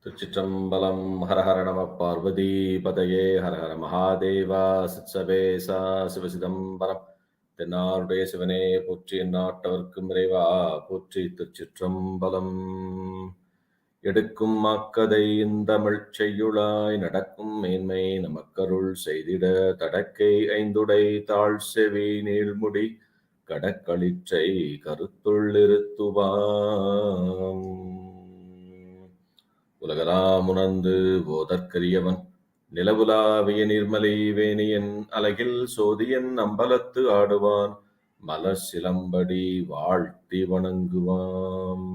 Thiruchitrambalam, Hara Hara Nama Parvati Pataye, Hara Hara Mahadeva, Sitsavesa, Sivasidambaram, Tenarde Sivane, Putri Nattavarkum Reva, Putri Thiruchitrambalam. எடுக்கும் மாக்கதை இந்தமிழ் செய்யுளாய் நடக்கும் மேன்மை நமக்கருள் செய்திட தடக்கை ஐந்துடை தாழ் செவி நீள்முடி கடக்களிற்றை கருத்துள்ளிருத்துவாம் உலகலாம் உணர்ந்து போதற்கரியவன் நிலவுலாவிய நிர்மலை வேணியன் அலகில் சோதியன் அம்பலத்து ஆடுவான் மலர் சிலம்படி வாழ்த்தி வணங்குவான்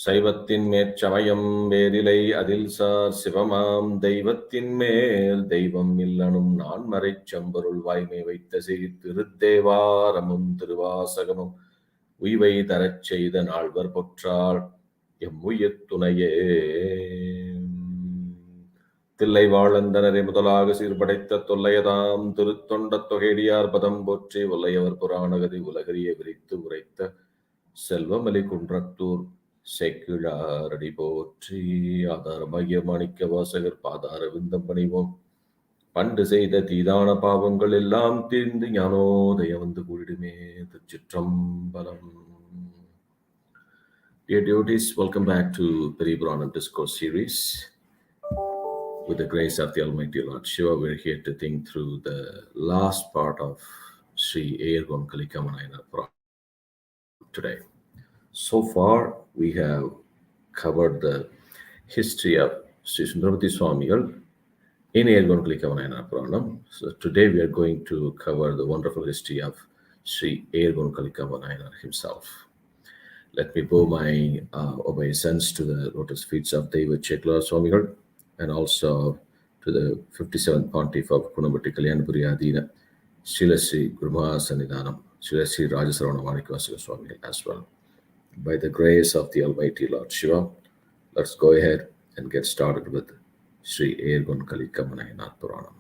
சைவத்தின் மேற்சமயம் வேறிலை அதில் சார் சிவமாம் தெய்வத்தின் மேல் தெய்வம் இல்லனும் நான்மறைச் செம்பொருள் வாய்மை வைத்த திருத்தேவாரமும் திருவாசகமும் உய்வை தரச் செய்த நால்வர் பொற்றாள் எம்முயிர் துணையே. தில்லை வாழந்தனரை முதலாக சீர்படைத்த தொல்லையதாம் திருத்தொண்ட தொகையடியார் பதம் போற்றி ஒல்லையவர் புராணகதி உலகறிய விரித்து உரைத்த செல்வமலி குன்றத்தூர் செக்கிழாரடி போற்றி ஆதாரமாகிய மாணிக்க வாசகர் பாதார விந்தம் பணிவோம். பண்டு செய்த தீதான பாவங்கள் எல்லாம் தீர்ந்து ஞானோதயம் வந்து கூடிடுமே. திருச்சிற்றம்பலம். Dear devotees, welcome back to Periyapuranam Discourse series. With the grace of the Almighty Lord Shiva, we're here to think through the last part of Shri Eyarkon Kalikkama Nayanar Puranam today. So far, we have covered the history of Sri Sundaramurti Swamigal in Eyarkon Kalikkama Nayanar Puranam. So today we are going to cover the wonderful history of Sri Eyarkon Kalikkama Nayanar himself. Let me bow my obeisance to the lotus feet of Deva Chekla Swamigal and also to the 57th Pontiff of Kunambatti Kalyanapuri Adina, Srila Sri Gurmaha Sannidhanam, Srila Sri Rajasravana Manikavasika Swamigal as well. By the grace of the Almighty Lord Shiva, let's go ahead and get started with Shri Eyarkon Kalikkama Nayanar Puranam.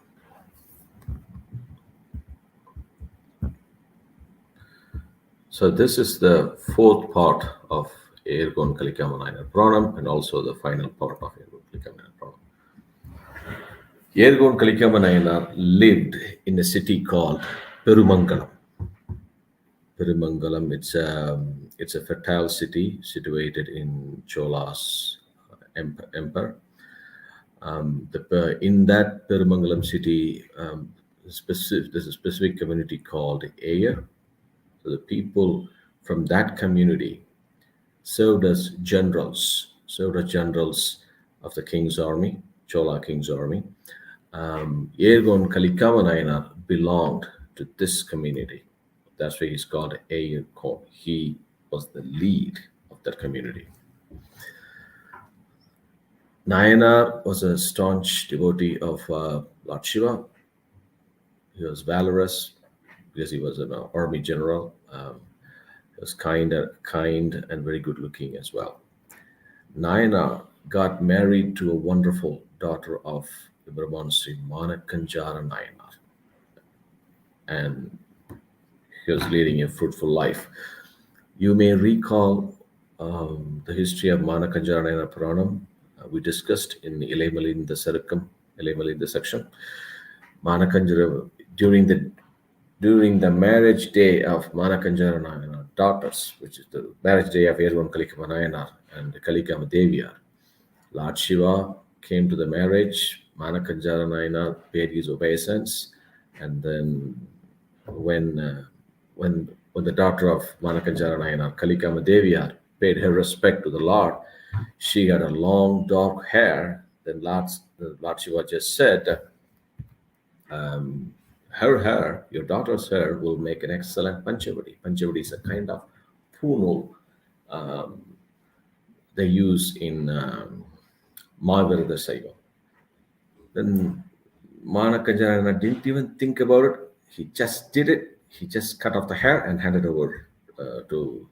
So this is the fourth part of Eyarkon Kalikkama Nayanar Puranam and also the final part of Eyarkon Kalikkama Nayanar Puranam. Eyarkon Kalikkama Nayanar lived in a city called Perumangalam. Perumangalam, it's a fertile city situated in Chola's empire. In that Perumangalam city, there's a specific community called Eyar. So the people from that community served as generals of the king's army, Chola king's army. Eyarkon Kalikkama Nayanar belonged to this community. That's why he's called Eyarkon. He was the lead of that community. Nayanar was a staunch devotee of Lord Shiva. He was valorous because he was an army general. He was kind and very good looking as well. Nayanar got married to a wonderful daughter of the Brahman Sri Manakanjara Nayanar. And he was leading a fruitful life. You may recall the history of Manakanjara Nayanar Puranam. We discussed in Ilaimalinda section. Manakanjara, during the marriage day of Manakanjara Nayanar daughters, which is the marriage day of Eyarkon Kalikkama Nayanar and Kalikkama Deviar, Lord Shiva came to the marriage. Manakanjara Nayanar paid his obeisance, and then when the daughter of Manakanjara Nayanar, Kalikkama Deviar, paid her respect to the Lord, she had a long dark hair. Then Lord Shiva just said, her hair, your daughter's hair, will make an excellent panchavadi. Panchavadi is a kind of punul they use in Mahavirada Shaivam. Then Manakanjara didn't even think about it. He just did it. He just cut off the hair and handed over to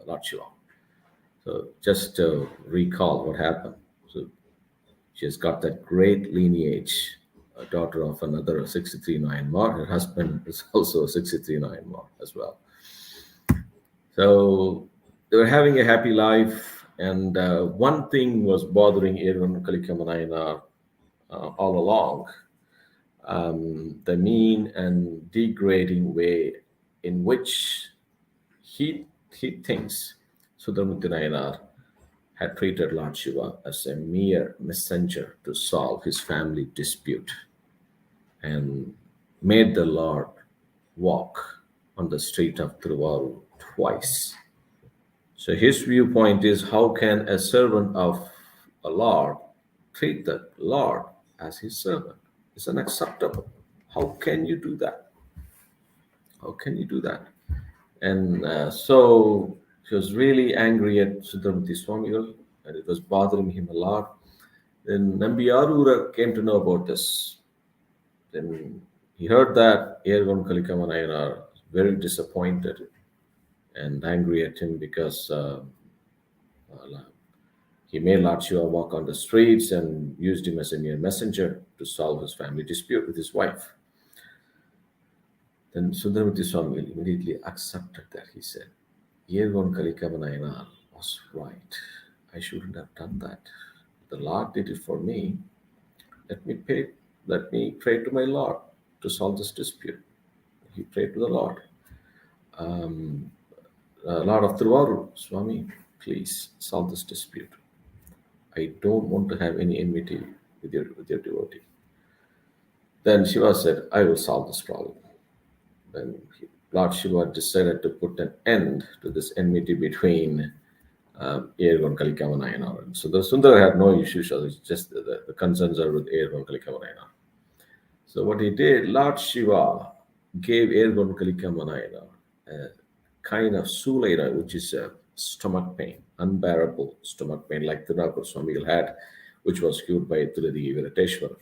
Lord Shiva. So just to recall what happened. So she has got that great lineage, a daughter of another 63 Nayanmar. Her husband is also 63 Nayanmar as well. So they were having a happy life, And one thing was bothering Eyarkon Kalikkama Nayanar all along, the mean and degrading way in which he thinks Nayanar had treated Lord Shiva as a mere messenger to solve his family dispute and made the Lord walk on the street of Thiruvarur twice. So his viewpoint is, how can a servant of a Lord treat the Lord as his servant? It's unacceptable. How can you do that? How can you do that? And so he was really angry at Sundramati Swamigal, and it was bothering him a lot. Then Nambiyarura came to know about this. Then he heard that Eyarkon Kalikkama Nayanar was very disappointed and angry at him because he made Lord Shiva walk on the streets and used him as a mere messenger to solve his family dispute with his wife. Then Sundaramurti Swami immediately accepted that. He said, Eyarkon Kalikkama Nayanar was right. I shouldn't have done that. The Lord did it for me. Let me pray to my Lord to solve this dispute. He prayed to the Lord. Lord of Thiruvarur, Swami, please solve this dispute. I don't want to have any enmity with your devotee. Then Shiva said, I will solve this problem. Then Lord Shiva decided to put an end to this enmity between Eyarkon Kalikkama Nayanar. So the Sundara had no issues, it's just the concerns are with Eyarkon Kalikkama Nayanar. So what he did, Lord Shiva gave Eyarkon Kalikkama Nayanar a kind of sulaira, which is a stomach pain, unbearable stomach pain, like Thiruchitrambalam Swamigal had, which was cured by Tiradi Virateshwar.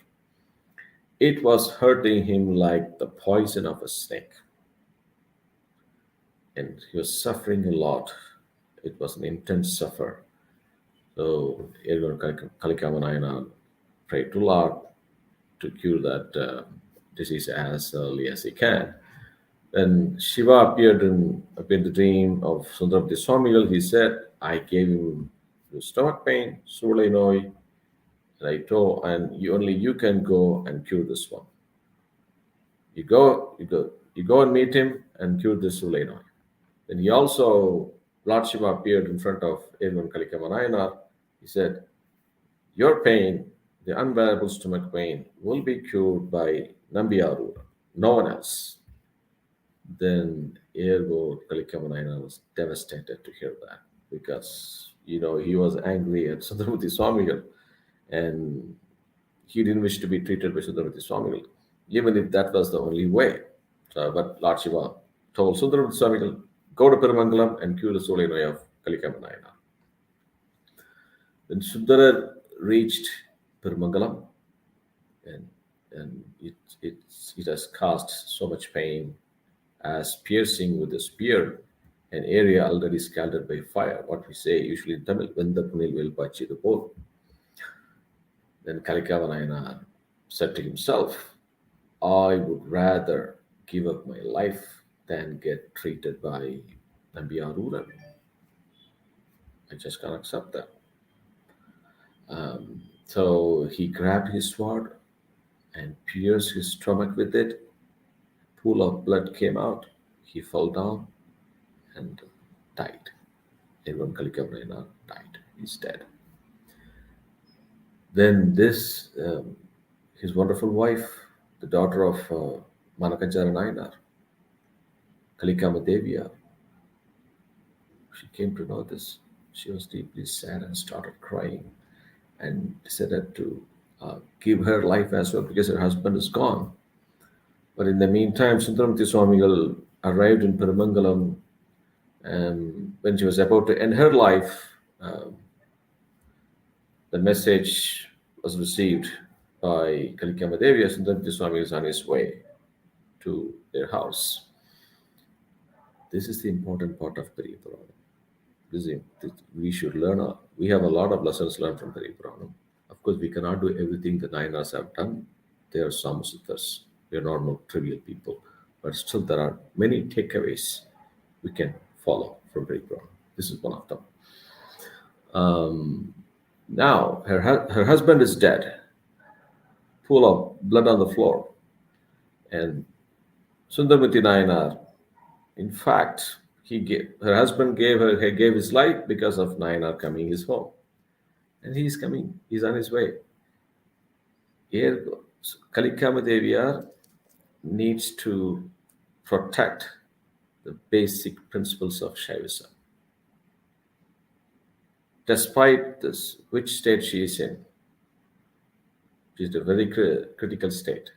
It was hurting him like the poison of a snake. And he was suffering a lot. It was an intense suffer. So Eyarkon Kalikkama Nayanar prayed to Lord to cure that disease as early as he can. Then Shiva appeared in the dream of Sundaramurti Swamigal. He said, I gave him the stomach pain, Sulai Noi, and you can go and cure this one. You go and meet him and cure this Sulai Noi. Then Lord Shiva appeared in front of Eyarkon Kalikkama Nayanar. He said, your pain, the unbearable stomach pain, will be cured by Nambiyarura, no one else. Then Eyarkon Kalikkama Nayanar was devastated to hear that, because he was angry at Sundaramurti Swamigal, and he didn't wish to be treated by Sundaramurti Swamigal, even if that was the only way. So, but Lord Shiva told Sundaramurti Swamigal, go to Perumangalam and cure the Solenoi of Kalikkama Nayanar. Then Sundara reached Perumangalam, and it has caused so much pain as piercing with a spear an area already scalded by fire. What we say usually in Tamil, Venda Punil will pachi the pole. Then Kalikkama Nayanar said to himself, I would rather give up my life than get treated by Nambiyarura. I just can't accept that. So he grabbed his sword and pierced his stomach with it. A pool of blood came out. He fell down and died. Eyarkon Kalikkama Nayanar died. He's dead. Then his wonderful wife, the daughter of Manakajara Nayanar, Kalikkama Deviya, she came to know this. She was deeply sad and started crying and decided to give her life as well, because her husband is gone. But in the meantime, Sundaramurti Swamigal arrived in Perumangalam, and when she was about to end her life, the message was received by Kalikkama Deviya. Sundaramurti Swamigal is on his way to their house. This is the important part of Periyapuranam. We should learn. We have a lot of lessons learned from Periyapuranam. Of course, we cannot do everything the Nayanars have done. They are samasiddhas. We are normal, trivial people. But still, there are many takeaways we can follow from Periyapuranam. This is one of them. Now her husband is dead, full of blood on the floor, and Sundaramurti Nayanar, in fact, her husband gave his life because of Nayanar coming his home, and he is coming. He's on his way. Here, Kalikkama Deviyar needs to protect the basic principles of Shaivism. Despite this, which state she is in, she's in a very critical state.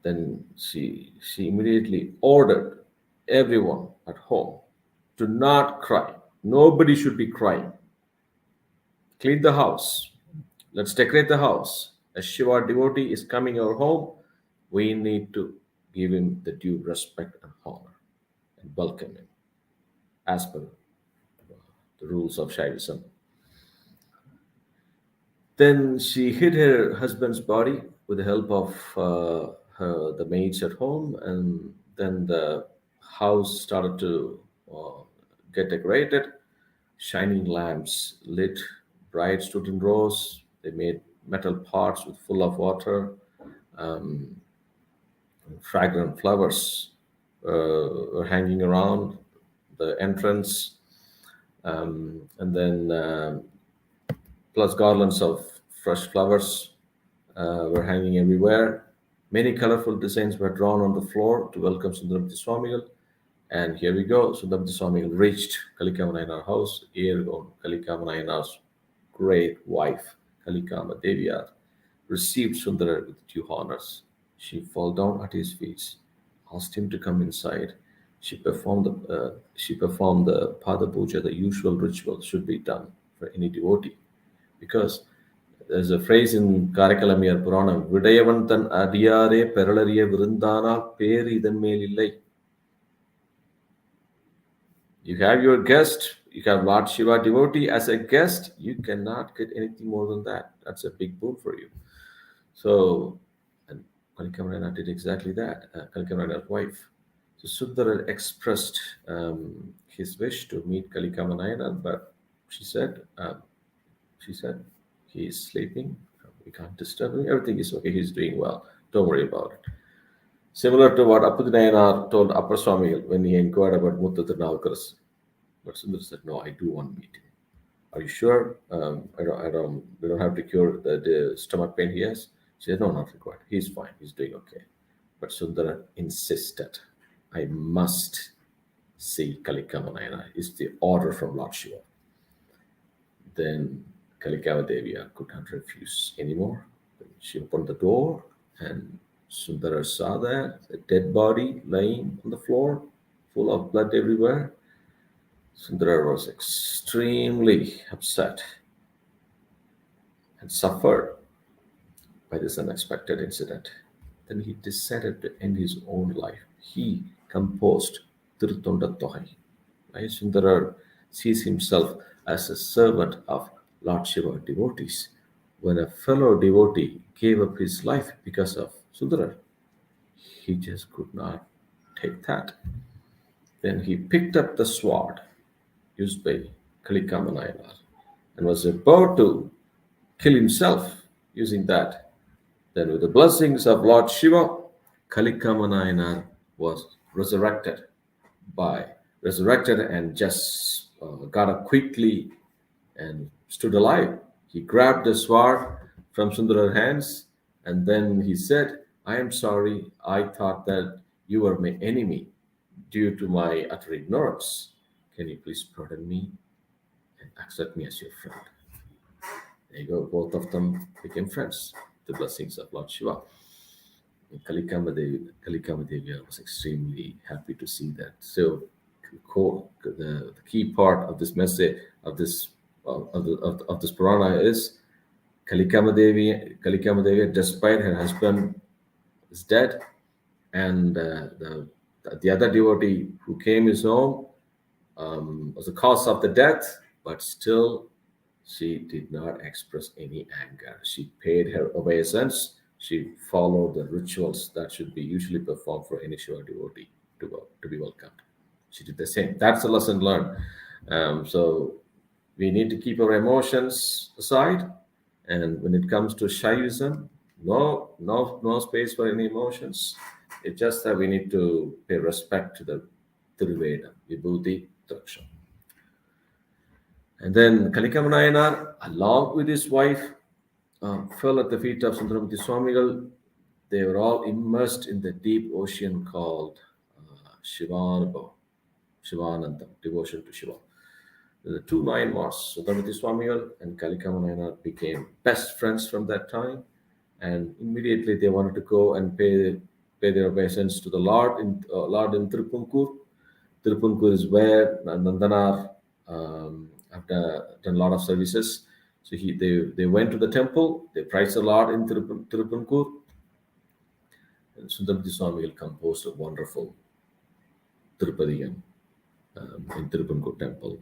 Then she immediately ordered everyone at home to not cry. Nobody should be crying. Clean the house. Let's decorate the house. A Shiva devotee is coming our home. We need to give him the due respect and honor and welcome him as per the rules of Shaivism. Then she hid her husband's body with the help of the maids at home, and then the house started to get decorated. Shining lamps lit, brides stood in rows. They made metal pots with full of water. Fragrant flowers were hanging around the entrance, and then plus garlands of fresh flowers were hanging everywhere. Many colorful designs were drawn on the floor to welcome Sundaramurti Swamigal. And here we go. Sundaramurti Swamigal reached Kalikkama Nayanar house. Eyarkon Kalikkama Nayanar's great wife, Kalikkama Deviyar, received Sundara with due honors. She fell down at his feet, asked him to come inside. She performed the Pada Puja, the usual ritual should be done for any devotee. Because there's a phrase in Periyapuranam, Puranam, Vidayavantan Adiyare Peralariya Virundana Peri Idan Melillai. You have your guest, you have Lord Shiva devotee as a guest, you cannot get anything more than that. That's a big boon for you. So, and Kalikkama Nayanar did exactly that. Kalikkama Nayanar's wife. So Sundara expressed his wish to meet Kalikkama Nayanar, but she said, he is sleeping. We can't disturb him. Everything is okay. He's doing well. Don't worry about it. Similar to what Appadi Nayanar told Appar Swamigal when he inquired about Muthu Tirunavukkar's. But Sundar said, "No, I do want to meet him. Are you sure? We don't have to cure the stomach pain he has." She said, "No, not required. He's fine. He's doing okay." But Sundara insisted, "I must see Kalikkama Nayanar. It's the order from Lord Shiva." Then Kalikkama Deviyar could not refuse anymore. She opened the door, and Sundara saw that a dead body lying on the floor, full of blood everywhere. Sundara was extremely upset and suffered by this unexpected incident. Then he decided to end his own life. He composed Tiruttonda Tohai. Right? Sundara sees himself as a servant of Lord Shiva devotees. When a fellow devotee gave up his life because of Sundara, he just could not take that. Then he picked up the sword used by Kalikkama Nayanar and was about to kill himself using that. Then with the blessings of Lord Shiva, Kalikkama Nayanar was resurrected and just got up quickly and stood alive. He grabbed the sword from Sundara's hands, and then he said, "I am sorry. I thought that you were my enemy due to my utter ignorance. Can you please pardon me and accept me as your friend?" There you go. Both of them became friends. The blessings of Lord Shiva. And Kalikkama Deviyar was extremely happy to see that. So, the key part of this message of this Purana is Kalikkama Devi, despite her husband is dead, and the other devotee who came his home was the cause of the death, but still she did not express any anger. She paid her obeisance. She followed the rituals that should be usually performed for any Shiva devotee to be welcomed. She did the same. That's a lesson learned. So We need to keep our emotions aside. And when it comes to Shaivism, no space for any emotions. It's just that we need to pay respect to the Tiruveda, Vibhuti, Daksha. And then Kalikkama Nayanar, along with his wife, fell at the feet of Sundaramurti Swamigal. They were all immersed in the deep ocean called Shivananda, devotion to Shiva. The two Nayanmars, Sundaramurti Swamigal and Kalikkama Nayanar, became best friends from that time, and immediately they wanted to go and pay their obeisance to the Lord in Tirupunkur. Tirupunkur is where Nandanar have done a lot of services. So they went to the temple, they praised the Lord in Tirupunkur, and Sundaramurti Swamigal composed a wonderful Tirupadiyam in Tirupunkur temple.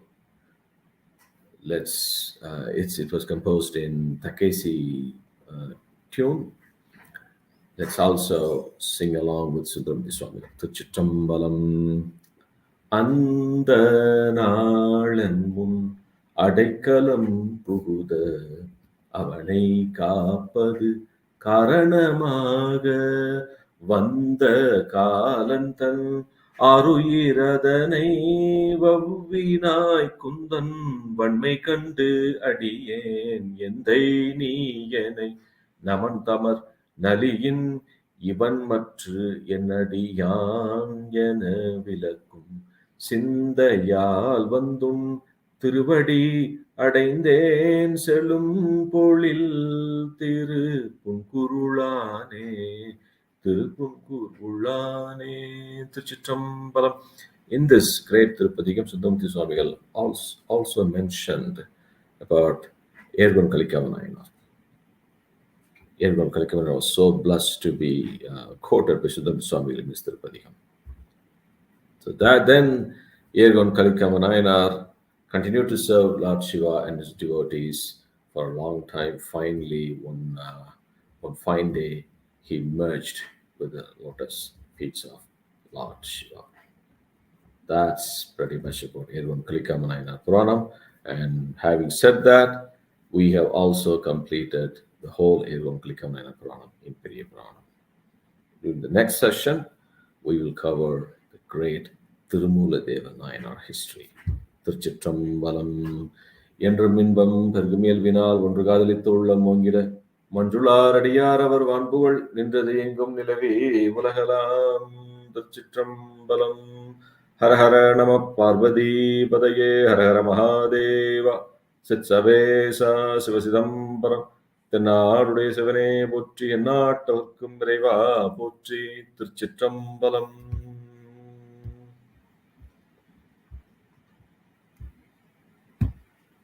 It was composed in Takesi tune. Let's also sing along with Sundaramurti Swamigal. Thiruchitrambalam. அந்த நாளன் முன் அடைக்கலம் புகுத அவனை காப்பது காரணமாக வந்த காலந்தன் ஆருயிரதனை வவ்வினாய் குந்தன் வன்மை கண்டு அடியேன் எந்தை நீயனை நமன் தமர் நலியின் இவன் மற்று என்னடியான் என விளக்கும் சிந்தையால் வந்தும் திருவடி அடைந்தேன் செழும் பொழில் திருப்புன்குருளானே திருப்புன்குருளானே. Thiruchitrambalam. In this great Tirupadigam, Sundaramurti Swamigal also mentioned about Eyarkon Kalikkama Nayanar. Eyarkon Kalikkama Nayanar was so blessed to be quoted by Sundaramurti Swamigal in this Tirupadigam. So that then Eyarkon Kalikkama Nayanar continued to serve Lord Shiva and his devotees for a long time. Finally, one fine day, he merged with the lotus feet of Lord Shiva. That's pretty much about Eyarkon Kalikkama Nayanar Puranam. And having said that, we have also completed the whole Eyarkon Kalikkama Nayanar Puranam in Periyapuranam. During the next session, we will cover the great Tirumuladeva Nayanar history. Thiruchitrambalam. என்றும் இன்பம் பெருகுமியல்வினால் ஒன்று காதலித்து உள்ளம் ஓங்கிட மன்றுளார் அடியார் அவர் வான்புகழ் நின்றது எங்கும் நிலவே உலகலாம். திருச்சிற்றம்பலம். ஹர ஹர நம பார்வதி பதையே ஹர ஹர மகாதேவா. சித்சவேசா சிவசிதம்பரம். தென்னாடுடைய சிவனே போற்றி, எந்நாட்டவர்க்கும் விரைவா போற்றி. திருச்சிற்றம்பலம்.